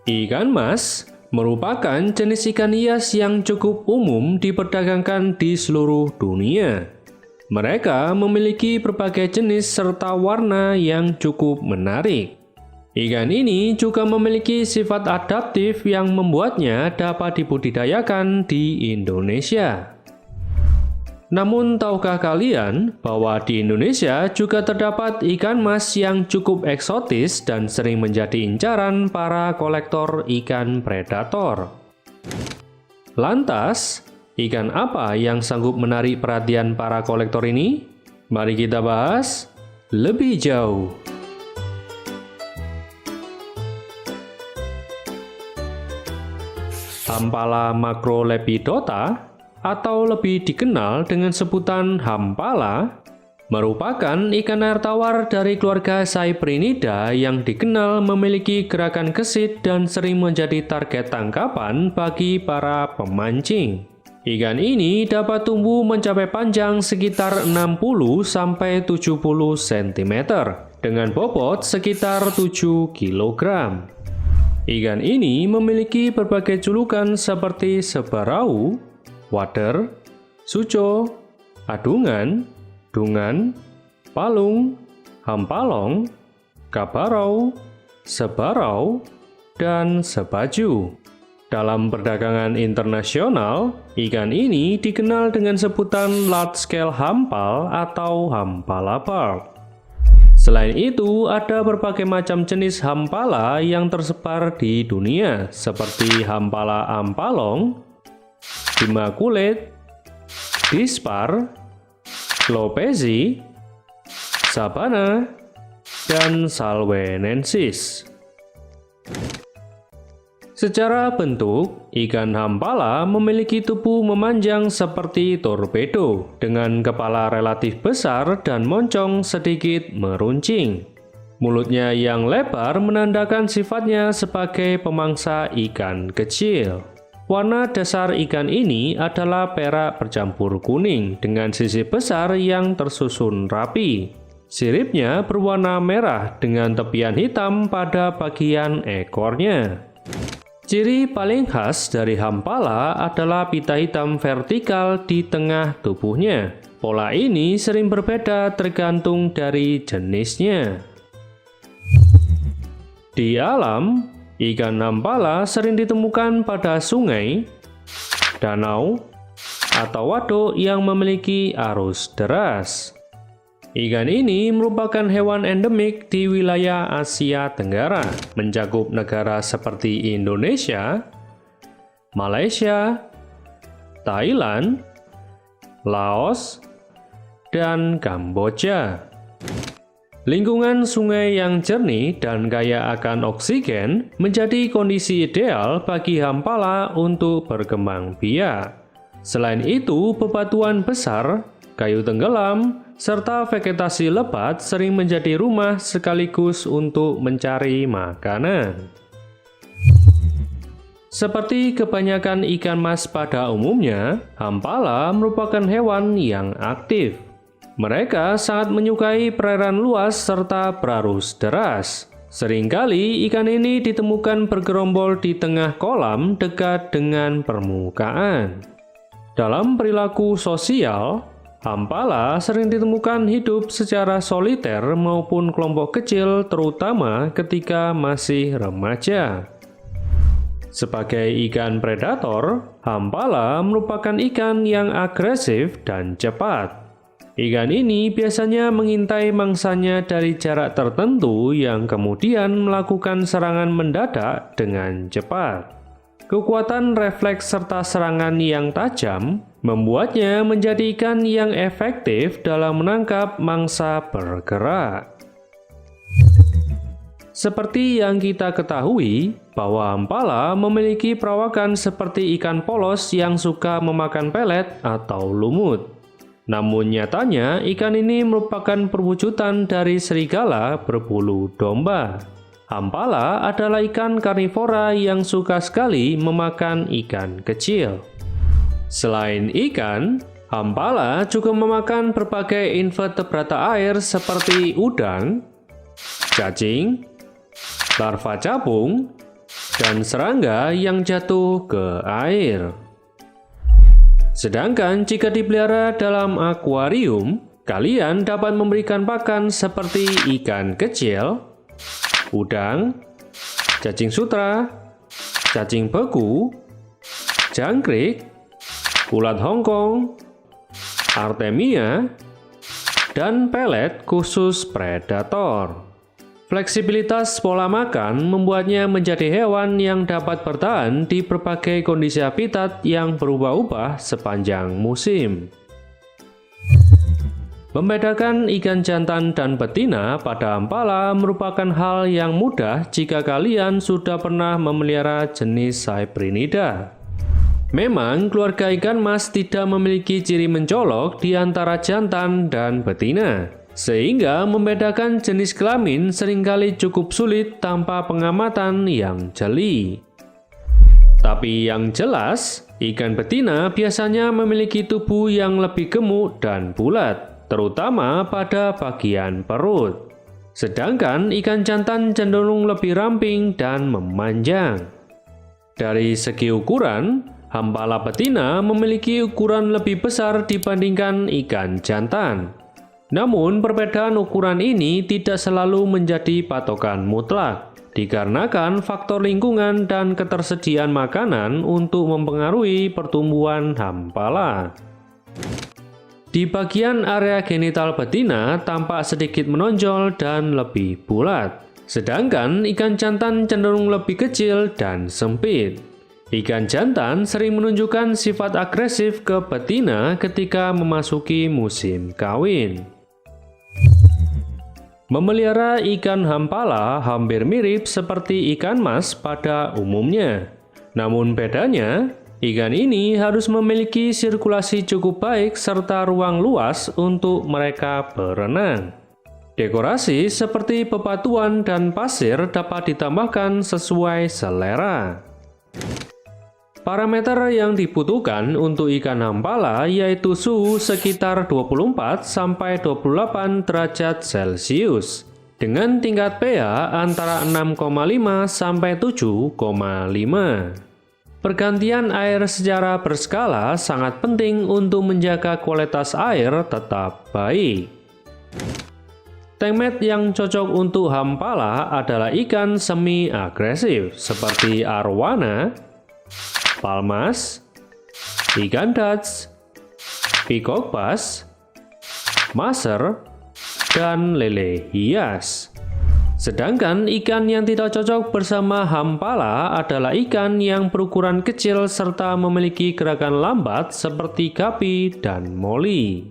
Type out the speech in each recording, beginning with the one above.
Ikan mas merupakan jenis ikan hias yang cukup umum diperdagangkan di seluruh dunia. Mereka memiliki berbagai jenis serta warna yang cukup menarik. Ikan ini juga memiliki sifat adaptif yang membuatnya dapat dibudidayakan di Indonesia. Namun, tahukah kalian bahwa di Indonesia juga terdapat ikan mas yang cukup eksotis dan sering menjadi incaran para kolektor ikan predator? Lantas, ikan apa yang sanggup menarik perhatian para kolektor ini? Mari kita bahas lebih jauh. Hampala macrolepidota atau lebih dikenal dengan sebutan hampala, merupakan ikan air tawar dari keluarga Cyprinida yang dikenal memiliki gerakan gesit dan sering menjadi target tangkapan bagi para pemancing. Ikan ini dapat tumbuh mencapai panjang sekitar 60-70 cm dengan bobot sekitar 7 kg. Ikan ini memiliki berbagai julukan seperti sebarau, wader, suco, adungan, dungan, palung, hampalong, kabarau, sebarau, dan sebaju. Dalam perdagangan internasional, ikan ini dikenal dengan sebutan large scale hampal atau hampala barb. Selain itu, ada berbagai macam jenis hampala yang tersebar di dunia, seperti hampala ampalong, bima kulit, dispar, lopezi, sabana, dan salwenensis. Secara bentuk, ikan hampala memiliki tubuh memanjang seperti torpedo, dengan kepala relatif besar dan moncong sedikit meruncing. Mulutnya yang lebar menandakan sifatnya sebagai pemangsa ikan kecil. Warna dasar ikan ini adalah perak bercampur kuning dengan sisi besar yang tersusun rapi. Siripnya berwarna merah dengan tepian hitam pada bagian ekornya. Ciri paling khas dari hampala adalah pita hitam vertikal di tengah tubuhnya. Pola ini sering berbeda tergantung dari jenisnya. Di alam, ikan hampala sering ditemukan pada sungai, danau, atau waduk yang memiliki arus deras. Ikan ini merupakan hewan endemik di wilayah Asia Tenggara, mencakup negara seperti Indonesia, Malaysia, Thailand, Laos, dan Kamboja. Lingkungan sungai yang jernih dan kaya akan oksigen menjadi kondisi ideal bagi hampala untuk berkembang biak. Selain itu, bebatuan besar, kayu tenggelam, serta vegetasi lebat sering menjadi rumah sekaligus untuk mencari makanan. Seperti kebanyakan ikan mas pada umumnya, hampala merupakan hewan yang aktif. Mereka sangat menyukai perairan luas serta berarus deras. Seringkali ikan ini ditemukan bergerombol di tengah kolam dekat dengan permukaan. Dalam perilaku sosial, hampala sering ditemukan hidup secara soliter maupun kelompok kecil, terutama ketika masih remaja. Sebagai ikan predator, hampala merupakan ikan yang agresif dan cepat. Ikan ini biasanya mengintai mangsanya dari jarak tertentu yang kemudian melakukan serangan mendadak dengan cepat. Kekuatan refleks serta serangan yang tajam membuatnya menjadi ikan yang efektif dalam menangkap mangsa bergerak. Seperti yang kita ketahui, bahwa hampala memiliki perawakan seperti ikan polos yang suka memakan pelet atau lumut. Namun nyatanya, ikan ini merupakan perwujudan dari serigala berbulu domba. Hampala adalah ikan karnivora yang suka sekali memakan ikan kecil. Selain ikan, hampala juga memakan berbagai invertebrata air seperti udang, cacing, larva capung, dan serangga yang jatuh ke air. Sedangkan jika dipelihara dalam akuarium, kalian dapat memberikan pakan seperti ikan kecil, udang, cacing sutra, cacing beku, jangkrik, ulat Hongkong, artemia, dan pelet khusus predator. Fleksibilitas pola makan membuatnya menjadi hewan yang dapat bertahan di berbagai kondisi habitat yang berubah-ubah sepanjang musim. Membedakan ikan jantan dan betina pada Ampala merupakan hal yang mudah jika kalian sudah pernah memelihara jenis Cyprinida. Memang, keluarga ikan mas tidak memiliki ciri mencolok di antara jantan dan betina, sehingga membedakan jenis kelamin seringkali cukup sulit tanpa pengamatan yang jeli. Tapi yang jelas, ikan betina biasanya memiliki tubuh yang lebih gemuk dan bulat, terutama pada bagian perut. Sedangkan ikan jantan cenderung lebih ramping dan memanjang. Dari segi ukuran, Ampala betina memiliki ukuran lebih besar dibandingkan ikan jantan. Namun, perbedaan ukuran ini tidak selalu menjadi patokan mutlak, dikarenakan faktor lingkungan dan ketersediaan makanan untuk mempengaruhi pertumbuhan Ampala. Di bagian area genital betina tampak sedikit menonjol dan lebih bulat, sedangkan ikan jantan cenderung lebih kecil dan sempit. Ikan jantan sering menunjukkan sifat agresif ke betina ketika memasuki musim kawin. Memelihara ikan Ampala hampir mirip seperti ikan mas pada umumnya. Namun bedanya, ikan ini harus memiliki sirkulasi cukup baik serta ruang luas untuk mereka berenang. Dekorasi seperti bebatuan dan pasir dapat ditambahkan sesuai selera. Parameter yang dibutuhkan untuk ikan Ampala yaitu suhu sekitar 24–28 derajat Celcius dengan tingkat pH antara 6,5 sampai 7,5. Pergantian air secara berskala sangat penting untuk menjaga kualitas air tetap baik. Tank yang cocok untuk Ampala adalah ikan semi agresif seperti arwana, palmas, ikan Dutch, peacock bass, maser, dan lele hias. Sedangkan ikan yang tidak cocok bersama Ampala adalah ikan yang berukuran kecil serta memiliki gerakan lambat seperti gapi dan moli.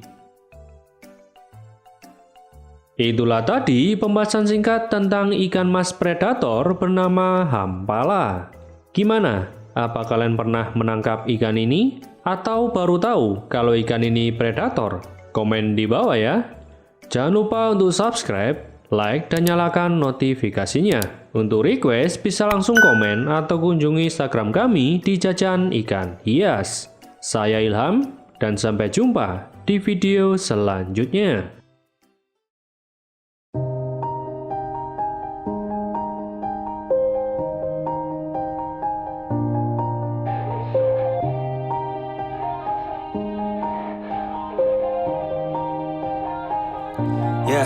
Itulah tadi pembahasan singkat tentang ikan mas predator bernama Ampala. Gimana? Apa kalian pernah menangkap ikan ini? Atau baru tahu kalau ikan ini predator? Komen di bawah ya. Jangan lupa untuk subscribe, like, dan nyalakan notifikasinya. Untuk request bisa langsung komen atau kunjungi Instagram kami di Jajan Ikan Hias. Saya Ilham, dan sampai jumpa di video selanjutnya. Yeah,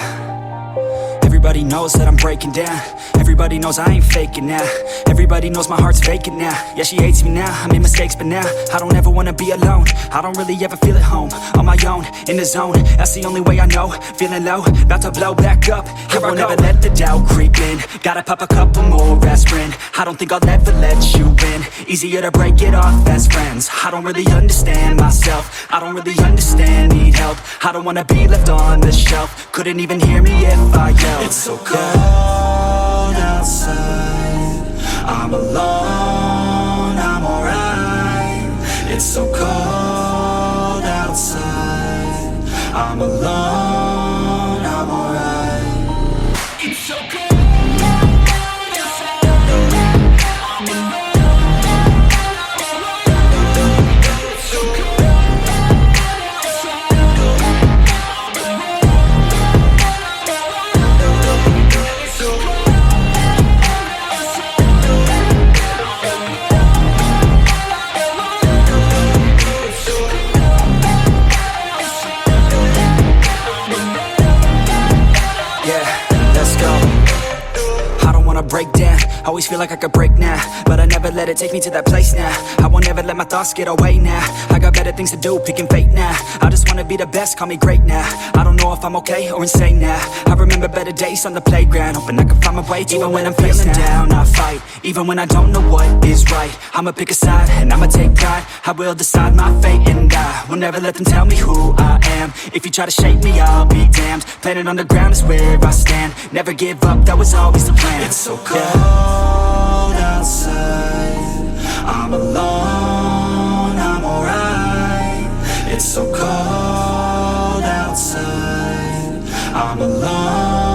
everybody knows that I'm breaking down. Everybody knows I ain't faking now. Everybody knows my heart's vacant now. Yeah, she hates me now, I made mistakes but now I don't ever wanna be alone. I don't really ever feel at home. On my own, in the zone, that's the only way I know. Feeling low, about to blow back up. Here I won't ever let the doubt creep in. Gotta pop a couple more aspirin. I don't think I'll ever let you in. Easier to break it off best friends. I don't really understand myself. I don't really understand, need help. I don't wanna be left on the shelf. Couldn't even hear me if I yelled. It's so cold outside, I'm alone, I'm alright. It's so cold outside, I'm alone, I'm alright. It's so cold. break down. Always feel like I could break now, but I never let it take me to that place now. I won't ever let my thoughts get away now. I got better things to do, picking fate now. I just wanna be the best, call me great now. I don't know if I'm okay or insane now. I remember better days on the playground, hoping I can find my way. Even when I'm feeling down, I fight. Even when I don't know what is right, I'ma pick a side and I'ma take pride. I will decide my fate and I will never let them tell me who I am. If you try to shake me, I'll be damned. Planet on the ground is where I stand. Never give up, that was always the plan. It's so cold outside, I'm alone, I'm alright. It's so cold outside, I'm alone.